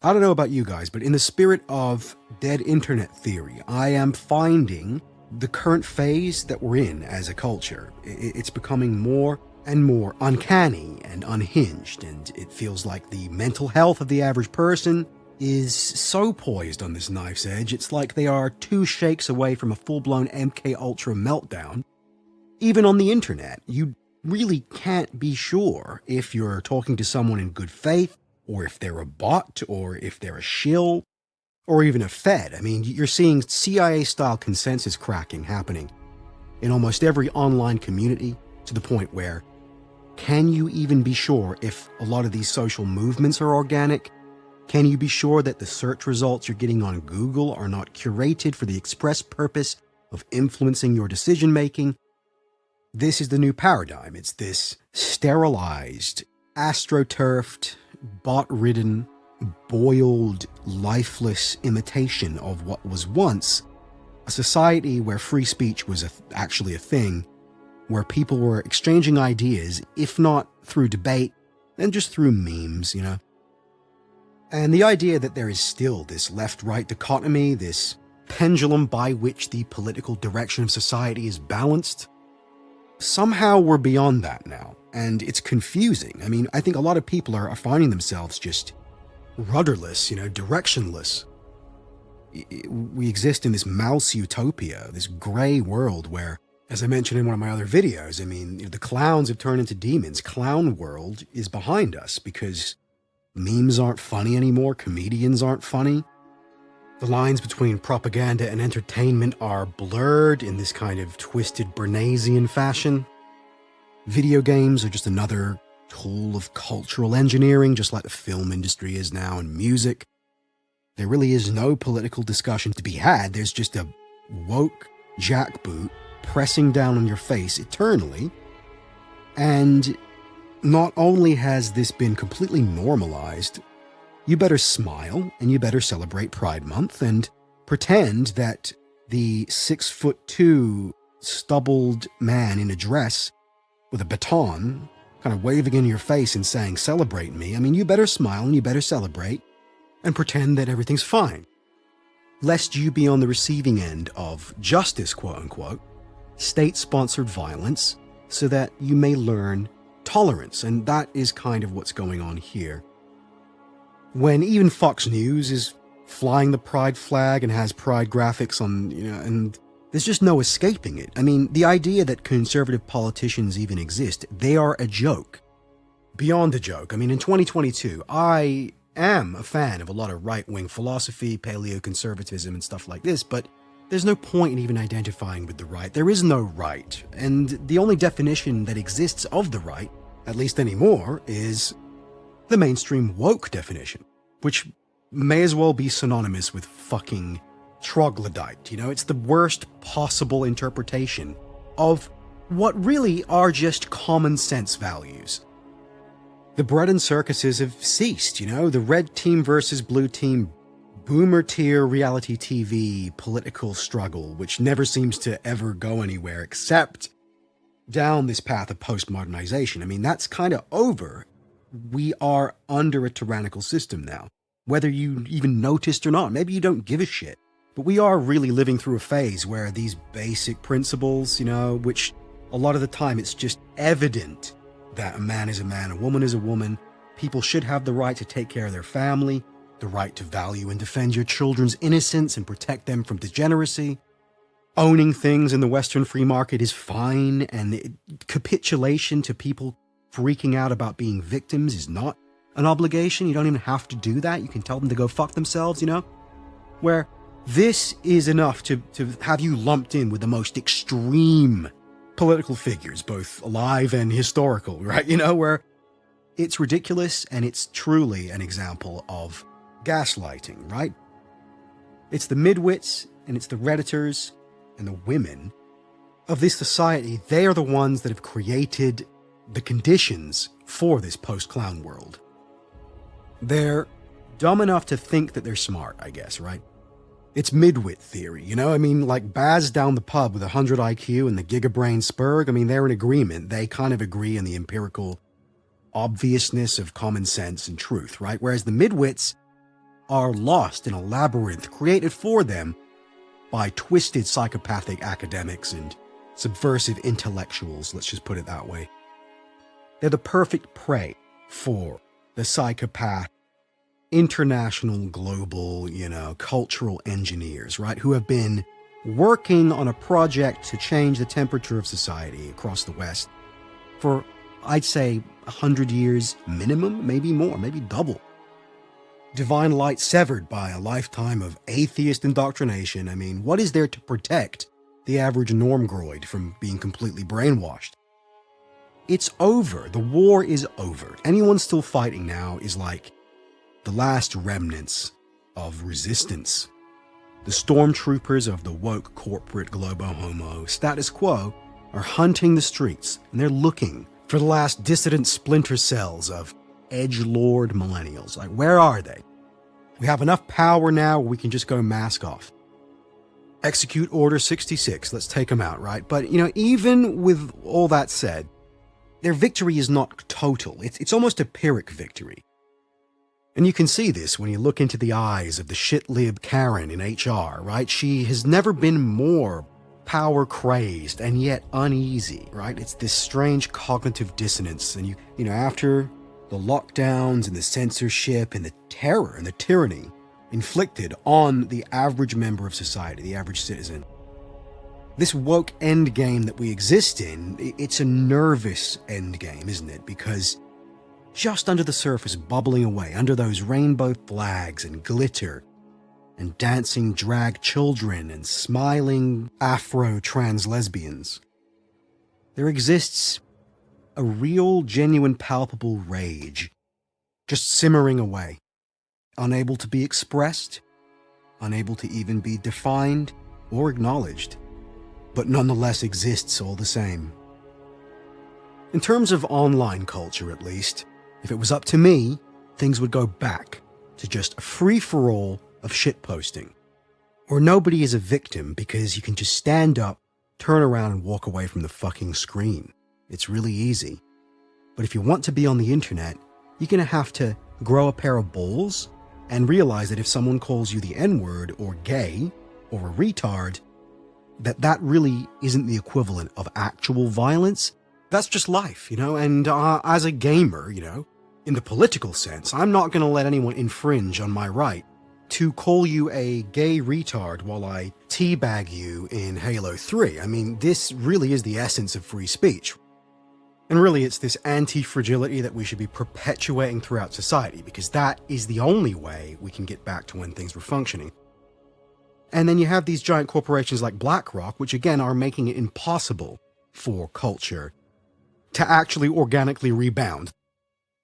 I don't know about you guys, but in the spirit of dead internet theory, I am finding the current phase that we're in as a culture, it's becoming more and more uncanny and unhinged, and it feels like the mental health of the average person is so poised on this knife's edge, it's like they are 2 shakes away from a full-blown MK Ultra meltdown. Even on the internet, you really can't be sure if you're talking to someone in good faith, or if they're a bot, or if they're a shill, or even a Fed. I mean, you're seeing CIA-style consensus cracking happening in almost every online community, to the point where, can you even be sure if a lot of these social movements are organic? Can you be sure that the search results you're getting on Google are not curated for the express purpose of influencing your decision-making? This is the new paradigm. It's this sterilized, astroturfed, bot-ridden, boiled, lifeless imitation of what was once a society where free speech was actually a thing, where people were exchanging ideas, if not through debate, then just through memes, you know? And the idea that there is still this left-right dichotomy, this pendulum by which the political direction of society is balanced, somehow we're beyond that now, and it's confusing. I mean, I think a lot of people are finding themselves just rudderless, you know, directionless. We exist in this mouse utopia, this gray world where, as I mentioned in one of my other videos, I mean, the clowns have turned into demons. Clown world is behind us because memes aren't funny anymore, comedians aren't funny. The lines between propaganda and entertainment are blurred in this kind of twisted Bernaysian fashion. Video games are just another tool of cultural engineering, just like the film industry is now, and music. There really is no political discussion to be had. There's just a woke jackboot pressing down on your face eternally. And not only has this been completely normalized, you better smile and you better celebrate Pride Month and pretend that the 6'2" stubbled man in a dress with a baton kind of waving in your face and saying, "Celebrate me." I mean, you better smile and you better celebrate and pretend that everything's fine, lest you be on the receiving end of justice, quote unquote, state-sponsored violence, so that you may learn tolerance. And that is kind of what's going on here. When even Fox News is flying the pride flag and has pride graphics on, you know, and there's just no escaping it. I mean, the idea that conservative politicians even exist, they are a joke. Beyond a joke. I mean, in 2022, I am a fan of a lot of right-wing philosophy, paleoconservatism, and stuff like this, but there's no point in even identifying with the right. There is no right. And the only definition that exists of the right, at least anymore, is the mainstream woke definition, which may as well be synonymous with fucking troglodyte. You know, it's the worst possible interpretation of what really are just common sense values. The bread and circuses have ceased, you know, the red team versus blue team boomer tier reality TV political struggle, which never seems to ever go anywhere except down this path of postmodernization. I mean, that's kind of over. We are under a tyrannical system now, whether you even noticed or not. Maybe you don't give a shit, but we are really living through a phase where these basic principles, you know, which a lot of the time it's just evident that a man is a man, a woman is a woman. People should have the right to take care of their family, the right to value and defend your children's innocence and protect them from degeneracy. Owning things in the Western free market is fine, and capitulation to people freaking out about being victims is not an obligation. You don't even have to do that. You can tell them to go fuck themselves, you know? Where this is enough to have you lumped in with the most extreme political figures, both alive and historical, right? You know, where it's ridiculous and it's truly an example of gaslighting, right? It's the midwits and it's the Redditors and the women of this society. They are the ones that have created the conditions for this post-clown world. They're dumb enough to think that they're smart, I guess, right? It's midwit theory, you know? I mean, like Baz down the pub with 100 IQ and the Gigabrain Spurg, I mean, they're in agreement. They kind of agree in the empirical obviousness of common sense and truth, right? Whereas the midwits, are lost in a labyrinth created for them by twisted psychopathic academics and subversive intellectuals, let's just put it that way. They're the perfect prey for the psychopath, international, global, cultural engineers, right? Who have been working on a project to change the temperature of society across the West for, I'd say, 100 years minimum, maybe more, maybe double. Divine light severed by a lifetime of atheist indoctrination. I mean, what is there to protect the average normgroid from being completely brainwashed? It's over. The war is over. Anyone still fighting now is like the last remnants of resistance. The stormtroopers of the woke corporate globo-homo status quo are hunting the streets, and they're looking for the last dissident splinter cells of edgelord millennials. Like, where are they? We have enough power now where we can just go mask off. Execute Order 66, let's take them out, right? But, even with all that said, their victory is not total. It's almost a Pyrrhic victory. And you can see this when you look into the eyes of the shitlib Karen in HR, right? She has never been more power-crazed and yet uneasy, right? It's this strange cognitive dissonance. And after the lockdowns and the censorship and the terror and the tyranny inflicted on the average member of society, the average citizen, this woke endgame that we exist in, it's a nervous endgame, isn't it? Because just under the surface, bubbling away, under those rainbow flags and glitter and dancing drag children and smiling Afro-trans lesbians, there exists a real, genuine, palpable rage just simmering away, unable to be expressed, unable to even be defined or acknowledged, but nonetheless exists all the same. In terms of online culture, at least, if it was up to me, things would go back to just a free-for-all of shitposting, where nobody is a victim because you can just stand up, turn around, and walk away from the fucking screen. It's really easy. But if you want to be on the internet, you're gonna have to grow a pair of balls and realize that if someone calls you the N-word or gay or a retard, that really isn't the equivalent of actual violence. That's just life, and as a gamer, in the political sense, I'm not going to let anyone infringe on my right to call you a gay retard while I teabag you in Halo 3. I mean, this really is the essence of free speech. And really, it's this anti-fragility that we should be perpetuating throughout society, because that is the only way we can get back to when things were functioning. And then you have these giant corporations like BlackRock, which again are making it impossible for culture to actually organically rebound.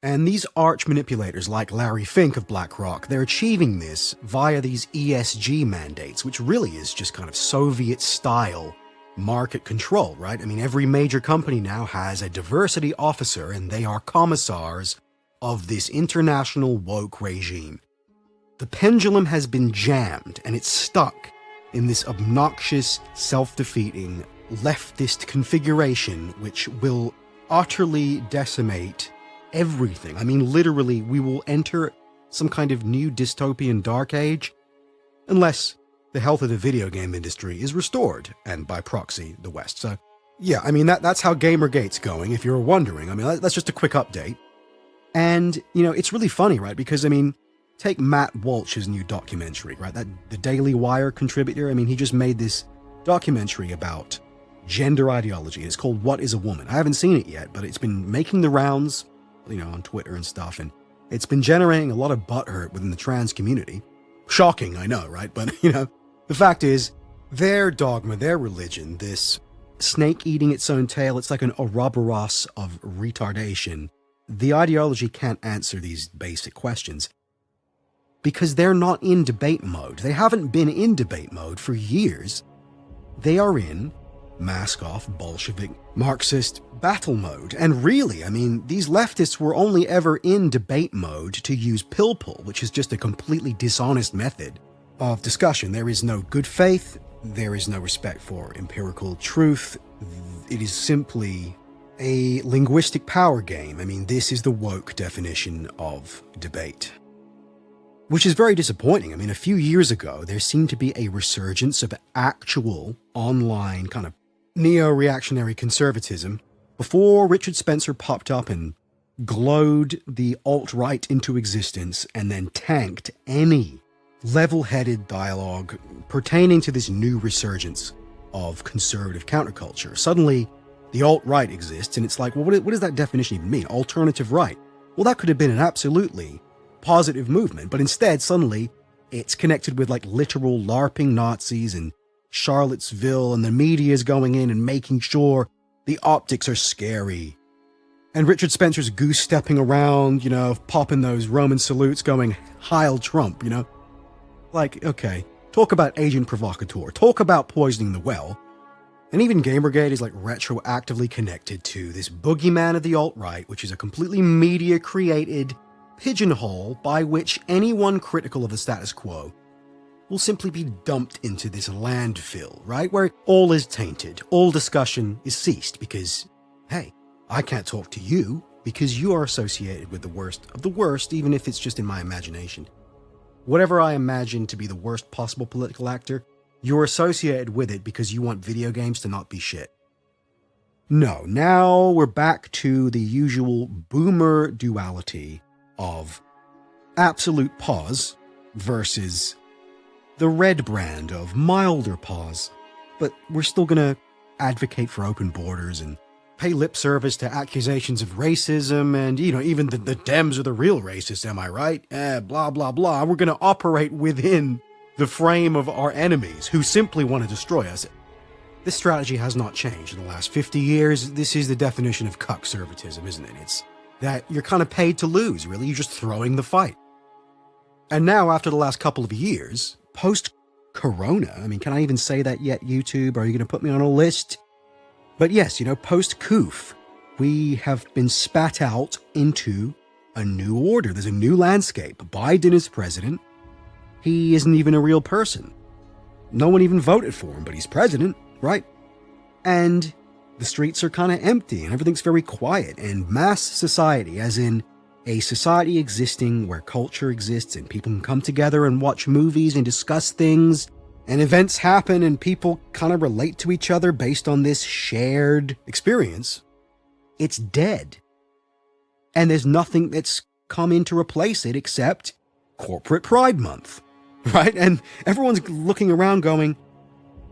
And these arch manipulators like Larry Fink of BlackRock, they're achieving this via these ESG mandates, which really is just kind of Soviet-style market control, right? I mean, every major company now has a diversity officer, and they are commissars of this international woke regime. The pendulum has been jammed, and it's stuck in this obnoxious, self-defeating, leftist configuration which will utterly decimate everything. I mean, literally, we will enter some kind of new dystopian dark age unless the health of the video game industry is restored, and by proxy, the West. So, yeah, I mean, that's how Gamergate's going, if you're wondering. I mean, that's just a quick update. And, it's really funny, right? Because, I mean, take Matt Walsh's new documentary, right? The Daily Wire contributor. I mean, he just made this documentary about gender ideology. It's called What is a Woman? I haven't seen it yet, but it's been making the rounds, on Twitter and stuff, and it's been generating a lot of butthurt within the trans community. Shocking, I know, right? But, the fact is, their dogma, their religion, this snake eating its own tail, it's like an Ouroboros of retardation. The ideology can't answer these basic questions because they're not in debate mode. They haven't been in debate mode for years. They are in mask-off Bolshevik Marxist battle mode. And really, I mean, these leftists were only ever in debate mode to use pill pull, which is just a completely dishonest method of discussion. There is no good faith. There is no respect for empirical truth. It is simply a linguistic power game. I mean, this is the woke definition of debate. which is very disappointing. I mean, a few years ago, there seemed to be a resurgence of actual online kind of neo-reactionary conservatism before Richard Spencer popped up and glowed the alt-right into existence and then tanked any level-headed dialogue pertaining to this new resurgence of conservative counterculture. Suddenly, the alt-right exists, and it's like, well, what does that definition even mean? Alternative right. Well, that could have been an absolutely positive movement, but instead, suddenly, it's connected with like literal LARPing Nazis and Charlottesville, and the media is going in and making sure the optics are scary. And Richard Spencer's goose-stepping around, popping those Roman salutes going, Heil Trump, Like, okay, talk about agent provocateur, talk about poisoning the well. And even Gamergate is like retroactively connected to this boogeyman of the alt-right, which is a completely media-created pigeonhole by which anyone critical of the status quo will simply be dumped into this landfill, right? Where all is tainted, all discussion is ceased because, hey, I can't talk to you because you are associated with the worst of the worst, even if it's just in my imagination. Whatever I imagine to be the worst possible political actor, you're associated with it because you want video games to not be shit. No, now we're back to the usual boomer duality of absolute pause versus the red brand of milder pause. But we're still gonna advocate for open borders and pay lip service to accusations of racism and, even the Dems are the real racists, am I right? Blah, blah, blah. We're gonna operate within the frame of our enemies who simply want to destroy us. This strategy has not changed in the last 50 years. This is the definition of cuckservatism, isn't it? It's that you're kind of paid to lose, really. You're just throwing the fight. And now, after the last couple of years, post-corona, I mean, can I even say that yet, YouTube? Are you going to put me on a list? But yes, post-coof, we have been spat out into a new order. There's a new landscape. Biden is president. He isn't even a real person. No one even voted for him, but he's president, right? And the streets are kind of empty and everything's very quiet. And mass society, as in a society existing where culture exists and people can come together and watch movies and discuss things and events happen and people kind of relate to each other based on this shared experience, it's dead. And there's nothing that's come in to replace it except Corporate Pride Month. Right? And everyone's looking around going,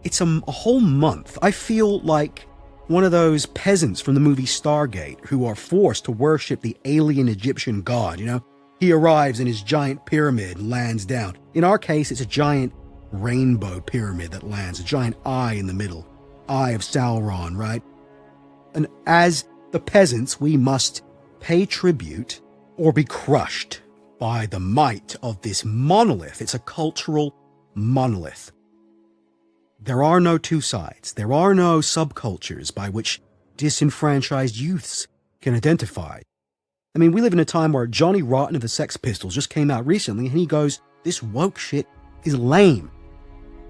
it's a whole month. I feel like one of those peasants from the movie Stargate who are forced to worship the alien Egyptian god, He arrives in his giant pyramid and lands down. In our case, it's a giant rainbow pyramid that lands, a giant eye in the middle. Eye of Sauron, right? And as the peasants, we must pay tribute or be crushed by the might of this monolith. It's a cultural monolith. There are no two sides. There are no subcultures by which disenfranchised youths can identify. I mean, we live in a time where Johnny Rotten of the Sex Pistols just came out recently and he goes, this woke shit is lame.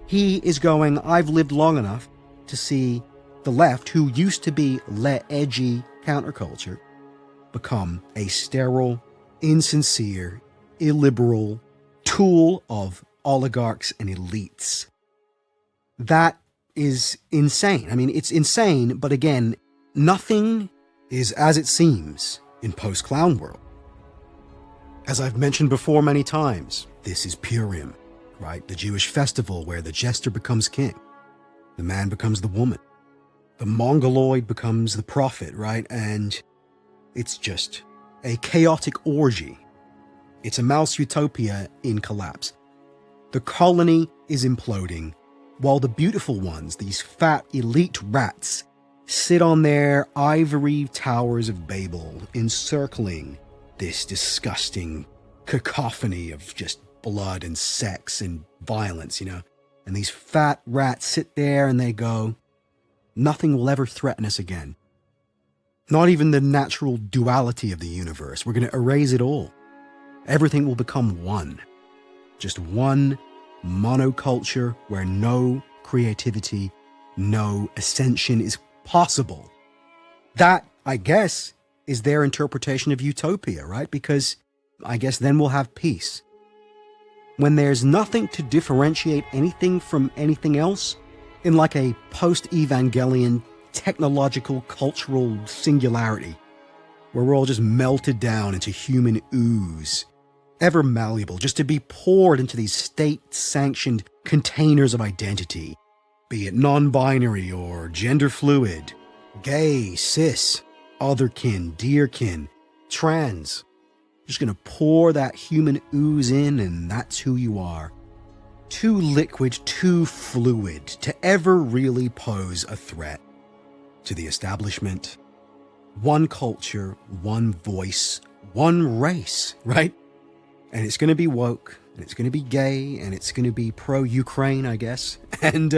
He is going, I've lived long enough to see the left, who used to be edgy counterculture, become a sterile, insincere, illiberal tool of oligarchs and elites. That is insane. I mean, it's insane, but again, nothing is as it seems in post-clown world. As I've mentioned before many times, this is Purim, right? The Jewish festival where the jester becomes king, the man becomes the woman, the Mongoloid becomes the prophet, right? And it's just a chaotic orgy. It's a mouse utopia in collapse. The colony is imploding, while the beautiful ones, these fat elite rats, sit on their ivory towers of Babel, encircling this disgusting cacophony of just blood and sex and violence, And these fat rats sit there and they go, nothing will ever threaten us again. Not even the natural duality of the universe. We're going to erase it all. Everything will become one. Just one monoculture where no creativity, no ascension is possible. That, I guess, is their interpretation of utopia, right? Because I guess then we'll have peace. when there's nothing to differentiate anything from anything else, in like a post-evangelion technological cultural singularity, where we're all just melted down into human ooze, ever malleable, just to be poured into these state-sanctioned containers of identity, be it non-binary or gender fluid, gay, cis, otherkin, dearkin, trans. Just gonna pour that human ooze in, and that's who you are. Too liquid, too fluid to ever really pose a threat to the establishment. One culture, one voice, one race, right? And it's gonna be woke, and it's gonna be gay, and it's gonna be pro-Ukraine, I guess. And